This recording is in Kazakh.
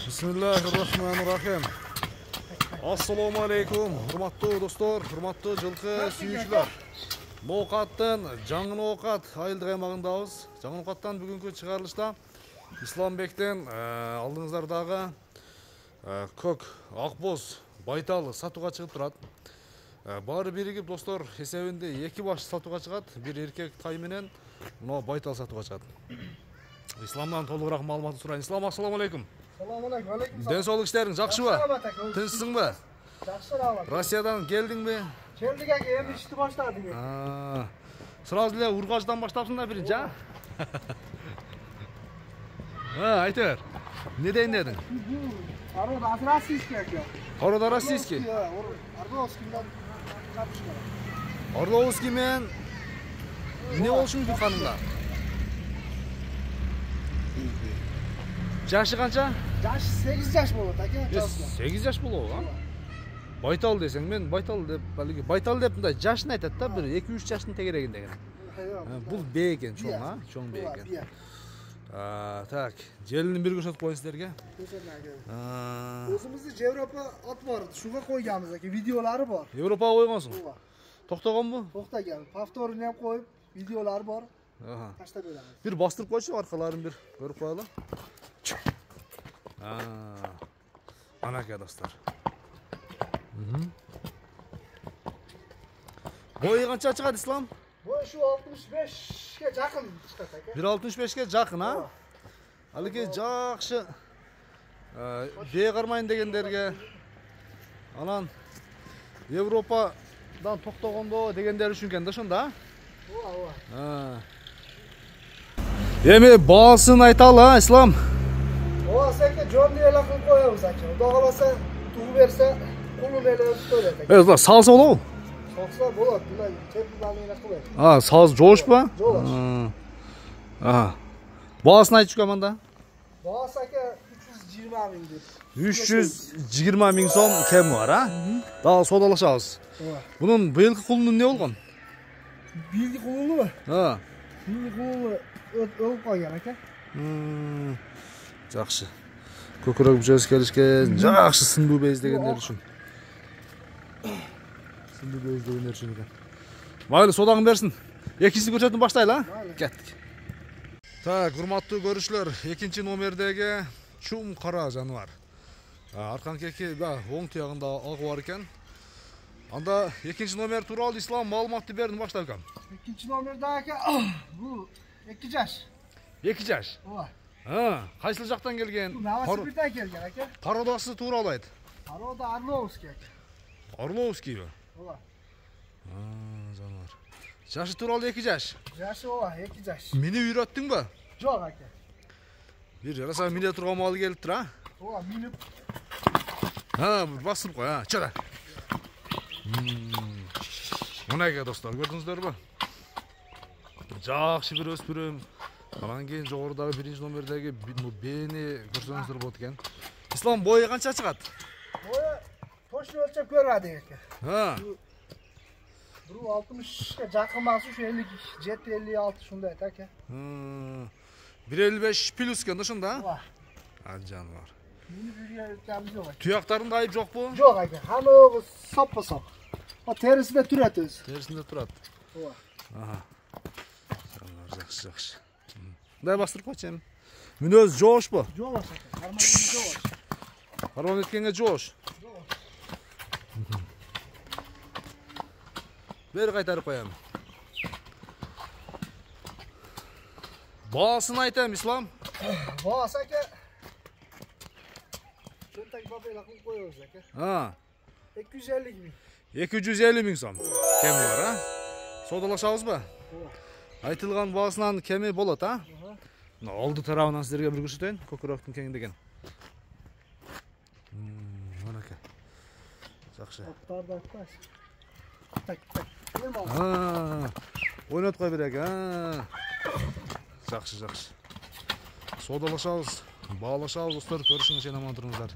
Bismillahirrahmanirrahim. Assalamu alaikum. Hurmatlı dostlar, hurmatlı жылқы сүйүүчүлөр. Моқаттан жаңы оқат айылдық аймағындабыз. Жаңы оқаттан бүгінгі шығарылышта Исламбектен алдыңыздардағы көк ақбоз байталы сатуға шығып тұрады. Бары бірігіп достар есебінде екі баш сатуға шығады. Бір еркек тай менен мына байтал сатуға шығады. Исламдан толығырақ маалыматын сұрайын. Ислам, ассаламу алейкум. Денсаулық іштерің жақсы ба? Тыншысың ба? Жақсы рахмат. Россиядан келдің бе? Келдік әке, енді ішті баштадық. Сразу эле Ургаждан баштапсың да биринчи, айта бер. Не дейін дедің? Орода российский әке. Орода российский? Орловский мен не болушу мүмкүн ханымда? Жашы қанша? Жашы 8 жаш болот әке. 8 жаш болот, Байтал десең, мен байтал деп, байтал деп мындай жашын айтат да, бір 2-3 жаштын тегерегин деген. Бул бе экен, чоң, чоң бе экен. Так, желini бир көрсөтүп коюн силерге. Өзүбүздү Европа ат бар, шуга койганбыз эке, видеолары бар. Европага койгонсуң? Токтогонбу? Токтогон. Повторун эм коюп, видеолары бар. Таштап беребиз. Бир бастырып койчу, аркаларын бир көрүп коелу. Анаке достар. Бойы қанша шығады, Ислам? Бойы шу 65-ке жақын шығады, әке. 1.65-ке жақын, Алыке жақшы бе қармайын дегендерге, анан Европадан тоқтағондо дегендер үшін кен, да шында? Эми баасын айталы, Ислам? Сәке жон эле кылып коебуз әке. Кудай кааласа, тугу берсе, кулун эле өтүп берет. Салса болобу? Салса болот. Мына чепилданы эле кылып. Саз жоош ба? Жоош. Баасын айтчу команда? Баасы әке 320 миң деп. 320 миң сом кем бар, Дагы содалашабыз. Бунун быйылкы кулуну не болгон? Бийилки кулунубу? Бийилки кулуну өлүп койгон әке. Жақсы. Көкірек бүжесі келішкен, жақсы сынду бейіз дегендер үшін. Сынду бейіз дегендер үшін екен. Майлы, содағын берсін. Екінші көрсетін баштайлы, Кеттік. Так, құрматты көрішілер, екінші номердегі чум қара жануар. Арқан кеке, оң тұяғында ағы бар екен. Анда екінші номер туралы Ислам маалыматты бердің баштайкам. Екінші номерді әке, бұл 2 жаш. 2 жаш? Қайсыл жақтан келген? Новосибирден келген, әке. Пародасы туралы айт. Парода Орловский, әке. Орловский бі? Жануар. Жашы туралы 2 жаш? Жашы 2 жаш. Мені үйреттің ба? Жоқ, әке. Bir жараса мені тұрған малы келіп тұр, Миніп. Басып қой, чөре. Мұнайға достар, көрдіңіздер ба? Жақшы бір өспірім. Анан кейін жоғырдағы 1-ші номердегі бені көрсеңіздер болады екен. Ислам, бойы қанша шығады? Бойы точно өлчеп көрмедік екен. Бұл 60-ке жақын масы, 57-56 шундай әке. 1.55 плюс кен, шында? Жануар. Тұяқтарында айып жоқ бұл? Жоқ әке, хамы сап-сап. Терісінде тұрады өз. Терісінде тұрады. Жануар, жақсы. Дай бастырып қойчем. Мен өз жоош бу? Жоош әке. Карман жоош. Карман еткенге жоош. Бері қайтарып қоям. Баасын айтам, Ислам? Баасы әке. Жөнтәк бабайла қылып қойыңыз әке. 250 миң. 250 миң сом. Кеми бар, Содалашабыз ба? Айтылған баасынан кеми болот, Алды тарабынан сіздерге бір көрсетейін, көкіректің кеңдеген. Анаке. Жақшы. Аттарды айтпайсың. Ойнат қой берек, Жақшы. Содалашабыз, бағалашабыз, достар, көрішіңіз сен аман тұрыңыздар.